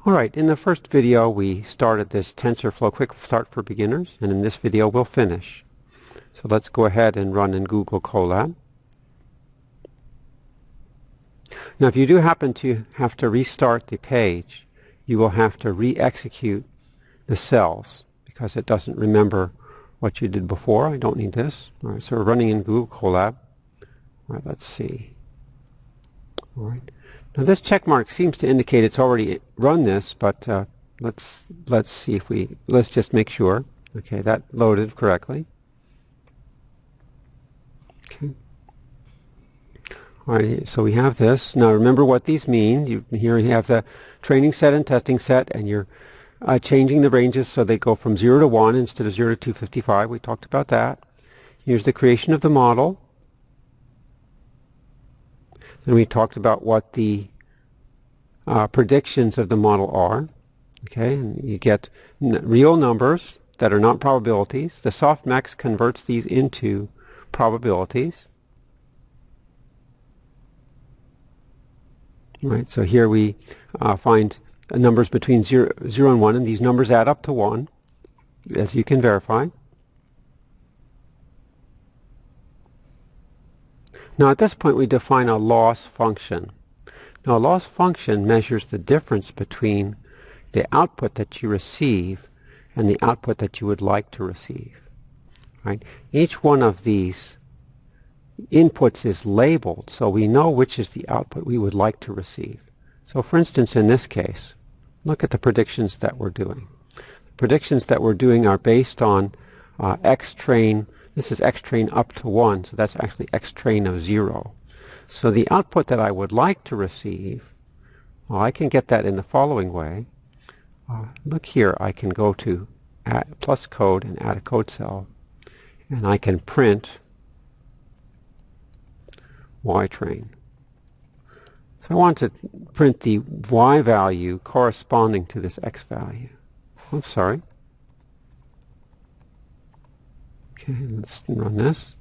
Alright, in the first video we started this Tensorflow Quickstart for beginners, and in this video we'll finish. So let's go ahead and run in Google Colab. Now if you do happen to have to restart the page, you will have to re-execute the cells because it doesn't remember what you did before. I don't need this. Alright, so we're running in Google Colab. Alright, let's see. Alright. Now this check mark seems to indicate it's already run this, but let's see if let's just make sure. Okay, that loaded correctly. Okay. All right, so we have this. Now remember what these mean. Here you have the training set and testing set, and you're changing the ranges so they go from 0 to 1 instead of 0 to 255. We talked about that. Here's the creation of the model. And we talked about what the predictions of the model are. Okay, and you get real numbers that are not probabilities. The softmax converts these into probabilities. Right, so here we find numbers between 0 and 1, and these numbers add up to 1, as you can verify. Now at this point we define a loss function. Now a loss function measures the difference between the output that you receive and the output that you would like to receive. Right? Each one of these inputs is labeled so we know which is the output we would like to receive. So for instance, in this case, look at the predictions that we're doing. The predictions that we're doing are based on x train. This is x train up to 1, so that's actually x train of 0. So the output that I would like to receive, well, I can get that in the following way. Look here, I can go to plus code and add a code cell, and I can print y train. So I want to print the y value corresponding to this x value. I'm sorry. Okay, let's run this.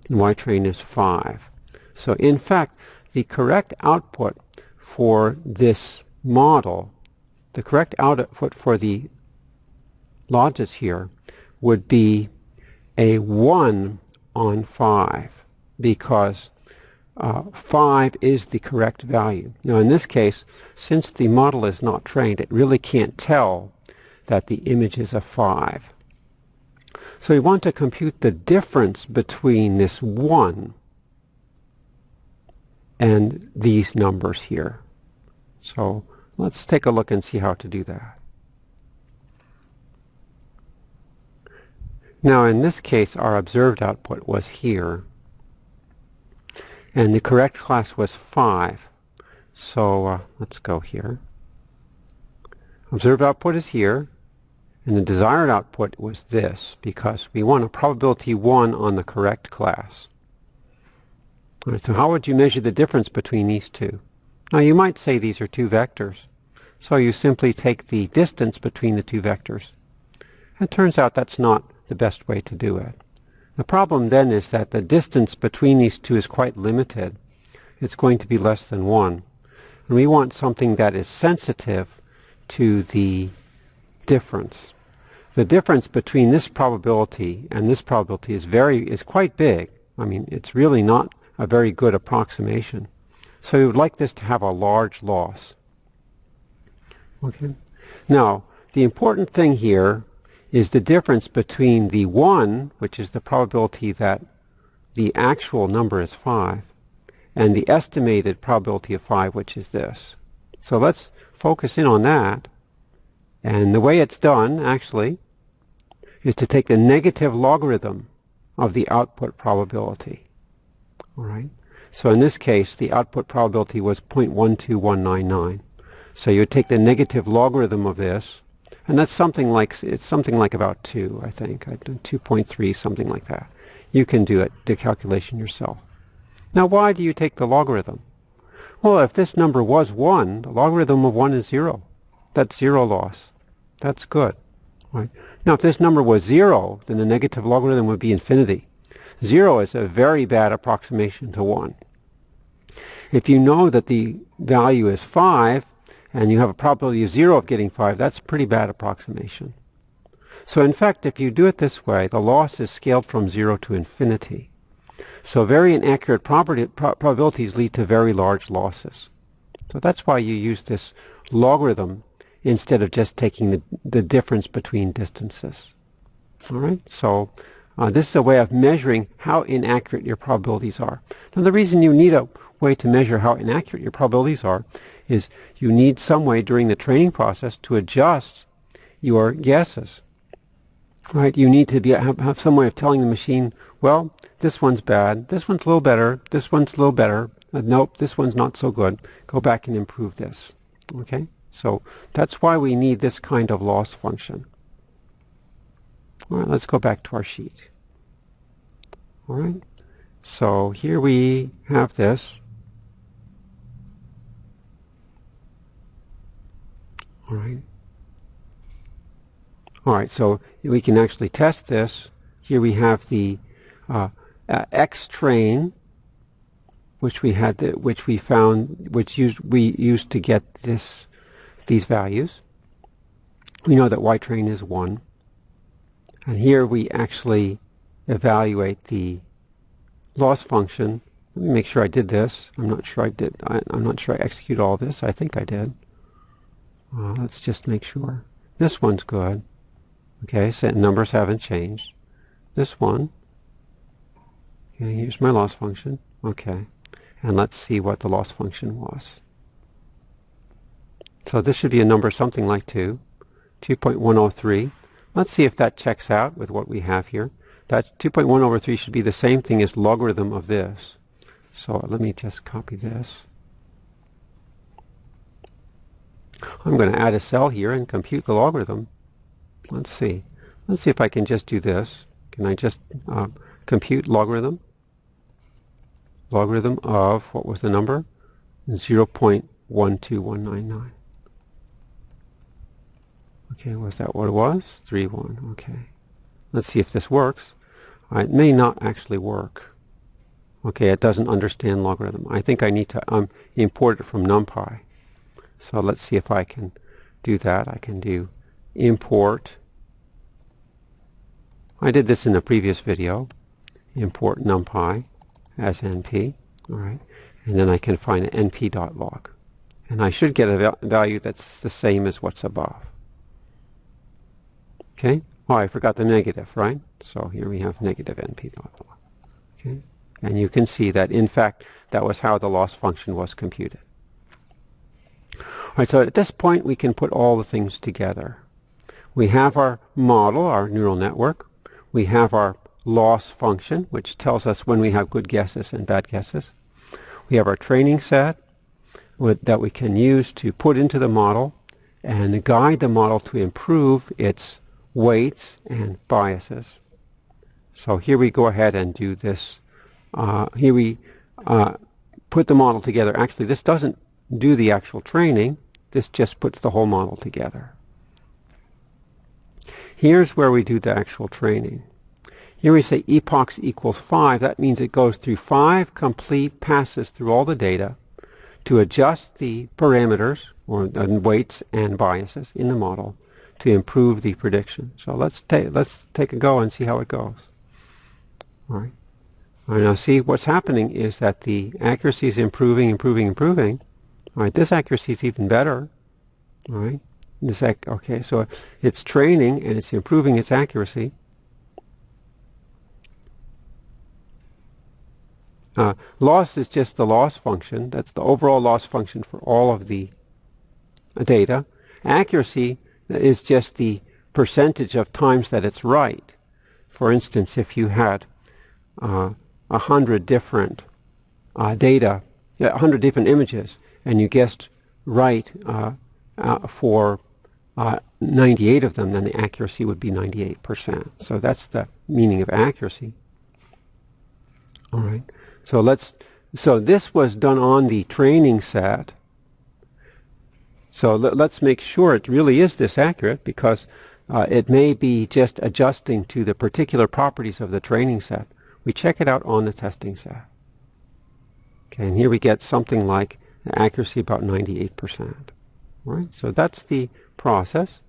And y train is 5. So in fact, the correct output for this model, the correct output for the logits here would be a 1 on 5, because 5 is the correct value. Now in this case, since the model is not trained, it really can't tell that the image is a 5. So we want to compute the difference between this 1 and these numbers here. So let's take a look and see how to do that. Now in this case, our observed output was here, and the correct class was 5. So let's go here. Observed output is here, and the desired output was this, because we want a probability 1 on the correct class. All right, so how would you measure the difference between these two? Now you might say these are two vectors. So you simply take the distance between the two vectors. It turns out that's not the best way to do it. The problem then is that the distance between these two is quite limited. It's going to be less than 1. And we want something that is sensitive to the difference. The difference between this probability and this probability is quite big. I mean, it's really not a very good approximation. So we would like this to have a large loss. Okay. Now, the important thing here is the difference between the 1, which is the probability that the actual number is 5, and the estimated probability of 5, which is this. So let's focus in on that. And the way it's done, actually, is to take the negative logarithm of the output probability. All right. So in this case, the output probability was 0.12199. So you would take the negative logarithm of this, and that's something like, it's something like about 2, I think. 2.3, something like that. You can do the calculation yourself. Now why do you take the logarithm? Well, if this number was 1, the logarithm of 1 is 0. That's 0 loss. That's good. Right? Now if this number was 0, then the negative logarithm would be infinity. 0 is a very bad approximation to 1. If you know that the value is 5, and you have a probability of 0 of getting 5, that's a pretty bad approximation. So in fact, if you do it this way, the loss is scaled from 0 to infinity. So very inaccurate probabilities lead to very large losses. So that's why you use this logarithm instead of just taking the difference between distances. All right, so this is a way of measuring how inaccurate your probabilities are. Now the reason you need a way to measure how inaccurate your probabilities are is you need some way during the training process to adjust your guesses. Right, you need to have some way of telling the machine, well, this one's bad, this one's a little better, this one's a little better, nope, this one's not so good, go back and improve this. Okay, so that's why we need this kind of loss function. All right, let's go back to our sheet. All right, so here we have this. All right. All right, so we can actually test this. Here we have the X train, which we used to get these values. We know that Y train is 1, and here we actually evaluate the loss function. Let me make sure I did this. I'm not sure I did. I'm not sure I executed all this. I think I did. Let's just make sure. This one's good. Okay, so numbers haven't changed. This one, okay, here's my loss function. Okay, and let's see what the loss function was. So this should be a number something like 2.103. Let's see if that checks out with what we have here. That 2.1/3 should be the same thing as logarithm of this. So let me just copy this. I'm going to add a cell here and compute the logarithm. Let's see. Let's see if I can just do this. Can I just compute logarithm? Logarithm of, what was the number? 0.12199. Okay, was that what it was? 31. Okay. Let's see if this works. It may not actually work. Okay, it doesn't understand logarithm. I think I need to import it from NumPy. So let's see if I can do that. I can do import. I did this in a previous video. Import NumPy as NP. All right, and then I can find an np.log, and I should get a value that's the same as what's above. Okay. Oh, I forgot the negative, right? So here we have negative np.log. Okay, and you can see that in fact that was how the loss function was computed. All right, so at this point we can put all the things together. We have our model, our neural network. We have our loss function, which tells us when we have good guesses and bad guesses. We have our training set that we can use to put into the model and guide the model to improve its weights and biases. So here we go ahead and do this. Here we put the model together. Actually, this doesn't do the actual training. This just puts the whole model together. Here's where we do the actual training. Here we say epochs equals 5. That means it goes through 5 complete passes through all the data to adjust the parameters or weights and biases in the model to improve the prediction. So let's take a go and see how it goes. All right. All right, now see what's happening is that the accuracy is improving. All right, this accuracy is even better. All right. Okay, so it's training and it's improving its accuracy. Loss is just the loss function. That's the overall loss function for all of the data. Accuracy is just the percentage of times that it's right. For instance, if you had 100 different 100 different images, and you guessed right for 98 of them, then the accuracy would be 98%. So that's the meaning of accuracy. All right. So this was done on the training set. So let's make sure it really is this accurate, because it may be just adjusting to the particular properties of the training set. We check it out on the testing set. Okay, and here we get something like the accuracy about 98%. All right, so that's the process.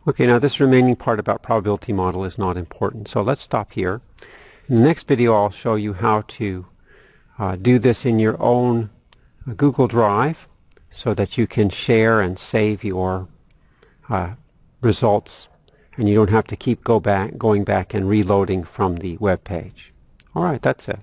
Okay, now this remaining part about probability model is not important, so let's stop here. In the next video I'll show you how to do this in your own Google Drive so that you can share and save your results and you don't have to keep going back and reloading from the web page. All right, that's it.